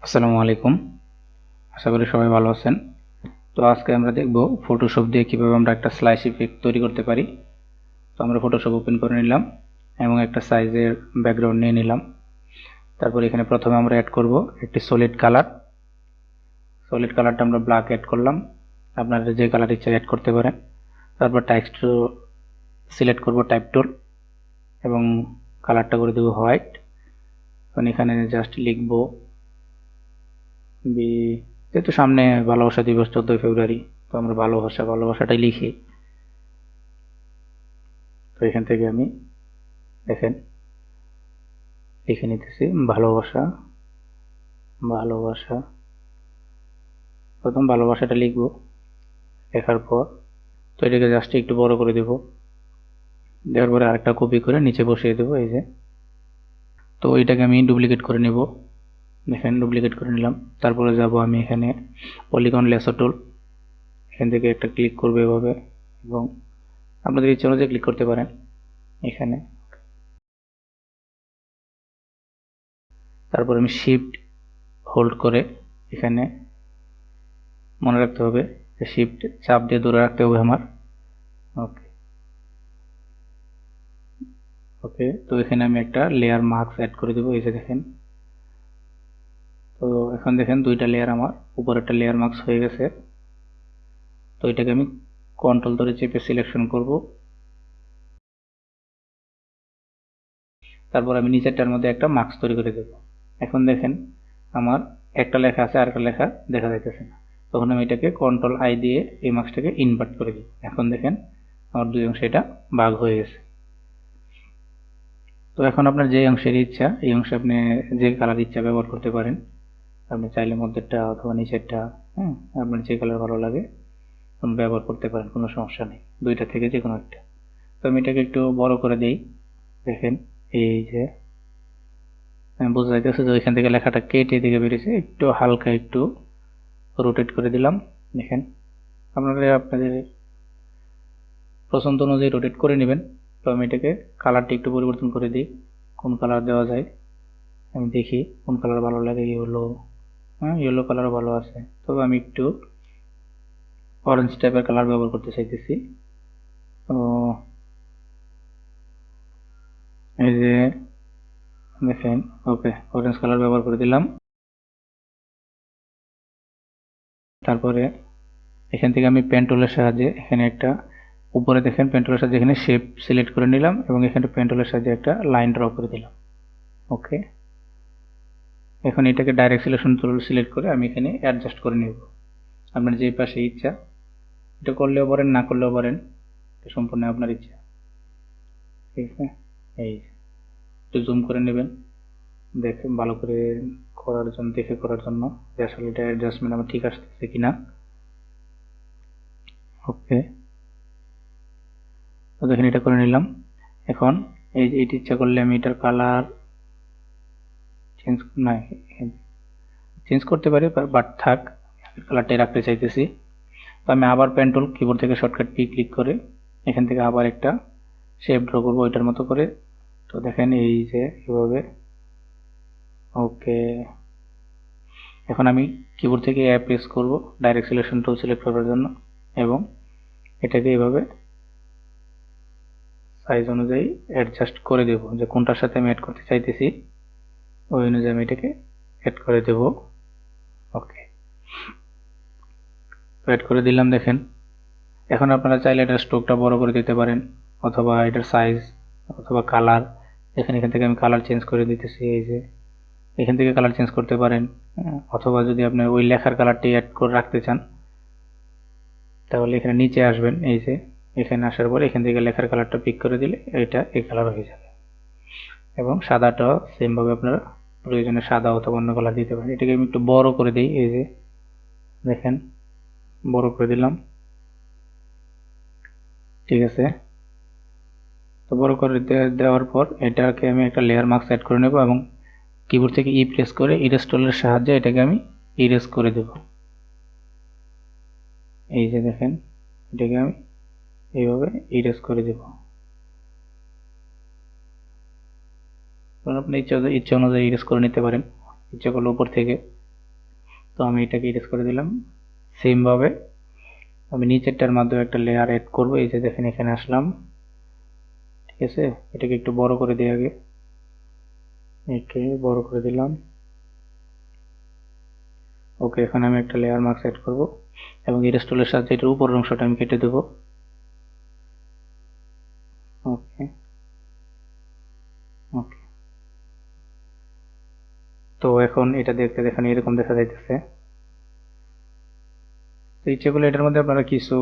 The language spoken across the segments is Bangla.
আসসালামু আলাইকুম। আশা করি সবাই ভালো আছেন। তো আজকে আমরা দেখব ফটোশপ দিয়ে কিভাবে আমরা একটা স্লাইস ইফেক্ট তৈরি করতে পারি। তো আমরা ফটোশপ ওপেন করে নিলাম এবং একটা সাইজের ব্যাকগ্রাউন্ড নিয়ে নিলাম। তারপর এখানে প্রথমে আমরা অ্যাড করব একটি সলিড কালারটা আমরা ব্ল্যাক অ্যাড করলাম। আপনারা যে কালার ইচ্ছা অ্যাড করতে পারেন। তারপর টেক্সট সিলেক্ট করব টাইপ টুল এবং কালারটা করে দেব হোয়াইট। এখন এখানে জাস্ট লিখব যেহেতু সামনে ভালোবাসা দিবস 14 ফেব্রুয়ারি, তো আমরা ভালোবাসাটাই লিখি। তো এখান থেকে আমি দেখেন লিখে নিতেছি ভালোবাসা। প্রথম ভালোবাসাটা লিখব। লেখার পর তো এটাকে জাস্ট একটু বড় করে দেব। দেওয়ার পরে আরেকটা কপি করে নিচে বসিয়ে দেবো, এই যে। তো এটাকে আমি ডুপ্লিকেট করে নেব। দেখেন ডুপ্লিকেট করে নিলাম। তারপরে যাব আমি এখানে পলিগন লেসো টুল, এখান থেকে একটা ক্লিক করবো এভাবে, এবং আপনাদের ইচ্ছা অনুযায়ী ক্লিক করতে পারেন এখানে। তারপর আমি শিফট হোল্ড করে এখানে মনে রাখতে হবে শিফট চাপ দিয়ে ধরে রাখতে হবে আমার। ওকে, তো এখানে আমি একটা লেয়ার মার্কস অ্যাড করে দেবো, এই যে দেখেন। তো এখন দেখেন দুইটা লেয়ার আমার উপরেরটা লেয়ার মার্কস হয়ে গেছে। তো এটাকে আমি কন্ট্রোল ধরে চেপে সিলেকশন করব। তারপর আমি নিচেরটার মধ্যে একটা মার্কস তৈরি করে দেব। এখন দেখেন আমার একটা লেখা আছে আর একটা লেখা দেখা যাইতেছে না। তখন আমি এটাকে কন্ট্রোল আই দিয়ে এই মার্কসটাকে ইনভার্ট করে দিই। এখন দেখেন আমার দুই অংশে এটা ভাগ হয়ে গেছে। তো এখন আপনার যে অংশের ইচ্ছা এই অংশে আপনি যে কালার ইচ্ছা ব্যবহার করতে পারেন। আপনি চাইলে মধ্যেরটা অথবা নিচেরটা, আপনার যে কালার ভালো লাগে ব্যবহার করতে পারেন, কোনো সমস্যা নেই। দুইটা থেকে যে কোনো একটা। তো আমি এটাকে একটু বড় করে দেই। দেখেন এই যে বোঝা যাইতেছে যে ওইখান থেকে লেখাটা কেটে দিকে বেরিয়েছে। একটু হালকা একটু রোটেট করে দিলাম। দেখেন আপনারা আপনাদের পছন্দ অনুযায়ী রোটেট করে নেবেন। তো আমি এটাকে কালারটা একটু পরিবর্তন করে দিই, কোন কালার দেওয়া যায় আমি দেখি কোন কালার ভালো লাগে। ইয়েলো কালার ভালো আছে, তবে আমি একটু অরেঞ্জ টাইপের কালার ব্যবহার করতে চাইতেছি। তো এই যে দেখেন, ওকে, অরেঞ্জ কালার ব্যবহার করে দিলাম। তারপরে এখান থেকে আমি পেন টুলের সাহায্যে এখানে একটা উপরে দেখেন পেন টুলের সাহায্যে এখানে শেপ সিলেক্ট করে নিলাম এবং এখানে পেন টুলের সাহায্যে একটা লাইন ড্র করে দিলাম। ওকে, এখন এটাকে ডাইরেক্ট সিলেকশন টুল সিলেক্ট করে আমি এখানে অ্যাডজাস্ট করে নেব। আপনার যে পাশে ইচ্ছা এটা করলেও পারেন, না করলেও পারেন, এটা সম্পূর্ণ আপনার ইচ্ছা। ঠিক আছে, এই একটু জুম করে নেবেন দেখে ভালো করে করার জন্য যে আসলে এটা অ্যাডজাস্টমেন্ট আমার ঠিক আসতেছে কিনা। ওকে, তো দেখেন এটা করে নিলাম। এখন এই যে এটি ইচ্ছা করলে আমি এটার কালার চেঞ্জ না চেঞ্জ করতে পারি, বাট থাক, কালারটাই রাখতে চাইতেছি। তো আমি আবার পেন টুল কিবোর্ড থেকে শর্টকাট কি ক্লিক করে এখান থেকে আবার একটা শেপ ড্র করবো ওইটার মতো করে। তো দেখেন এই যে এভাবে। ওকে, এখন আমি কিবোর্ড থেকে এ প্রেস করব ডাইরেক্ট সিলেকশন টুল সিলেক্ট করার জন্য এবং এটাকে এইভাবে সাইজ অনুযায়ী অ্যাডজাস্ট করে দেব, যে কোনটার সাথে আমি অ্যাড করতে চাইতেছি ওই অনুযায়ী আমি এটাকে অ্যাড করে দেব। ওকে, অ্যাড করে দিলাম। দেখেন এখন আপনারা চাইলে এটার স্ট্রোকটা বড় করে দিতে পারেন অথবা এটার সাইজ অথবা কালার। এখান থেকে আমি কালার চেঞ্জ করে দিতেছি, এই যে এখান থেকে কালার চেঞ্জ করতে পারেন। অথবা যদি আপনি ওই লেখার কালারটি অ্যাড করে রাখতে চান তাহলে এখানে নিচে আসবেন, এই যে এখানে আসার পর এখান থেকে লেখার কালারটা পিক করে দিলে এটা এই কালার হয়ে যাবে। এবং সাদাটাও সেম ভাবে আপনারা প্রয়োজনে সাদা অথবা অন্য কালার দিতে পারেন। এটাকে আমি একটু বড় করে দিই, এই যে দেখেন বড় করে দিলাম। ঠিক আছে, তো বড় করে দেওয়ার পর এটাকে আমি একটা লেয়ার মার্কস অ্যাড করে নেব এবং কিবোর্ড থেকে ই প্রেস করে ইরেজ টুলের সাহায্যে এটাকে আমি ইরেজ করে দেব। এই যে দেখেন এটাকে আমি এইভাবে ইরেজ করে দেব। আপনি ইচ্ছা অনুযায়ী ইরেজ করে নিতে পারেন, ইচ্ছা করলে উপর থেকে তো আমি এটাকে ইরেজ করে দিলাম। সেম ভাবে আমি নিচেরটার মাধ্যমে একটা লেয়ার এড করব। এই যে দেখেন এখানে আসলাম, ঠিক আছে। এটাকে একটু বড় করে দিই আগে, একে বড় করে দিলাম। ওকে, এখন আমি একটা লেয়ার মার্ক সেট করব এবং ইরেজ টুলের সাহায্যে এটার উপরের অংশটা আমি কেটে দেব। ওকে ওকে, তো এখন এটা দেখতে দেখেন এরকম দেখা যাইতেছে। তো ইচ্ছে করলে এটার মধ্যে আপনারা কিছু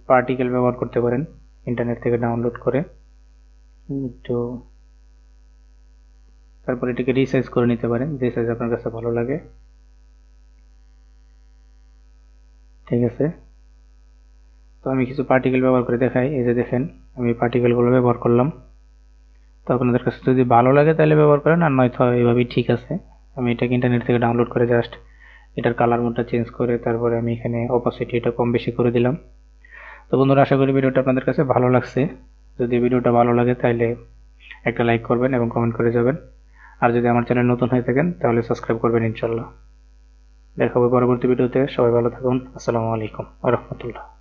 পার্টিকেল ব্যবহার করতে পারেন ইন্টারনেট থেকে ডাউনলোড করে একটু, তারপর এটাকে রিসাইজ করে নিতে পারেন যে সাইজ আপনার কাছে ভালো লাগে, ঠিক আছে। তো আমি কিছু পার্টিকেল ব্যবহার করে দেখাই। এই যে দেখেন আমি পার্টিকেলগুলো ব্যবহার করলাম। তো আপনাদের কাছে যদি ভালো লাগে তাহলে ব্যবহার করেন, আর নয়তো এইভাবেই ঠিক আছে। আমি এটাকে ইন্টারনেট থেকে ডাউনলোড করে জাস্ট এটার কালার মোডটা চেঞ্জ করে তারপরে আমি এখানে অপাসিটি এটা কম বেশি করে দিলাম। তো বন্ধুরা, আশা করি ভিডিওটা আপনাদের কাছে ভালো লাগছে। যদি ভিডিওটা ভালো লাগে তাহলে একটা লাইক করবেন এবং কমেন্ট করে যাবেন। আর যদি আমার চ্যানেল নতুন হয়ে থাকেন তাহলে সাবস্ক্রাইব করবেন ইনশাল্লাহ। দেখা হবে পরবর্তী ভিডিওতে। সবাই ভালো থাকুন। আসসালামু আলাইকুম ওয়া রাহমাতুল্লাহ।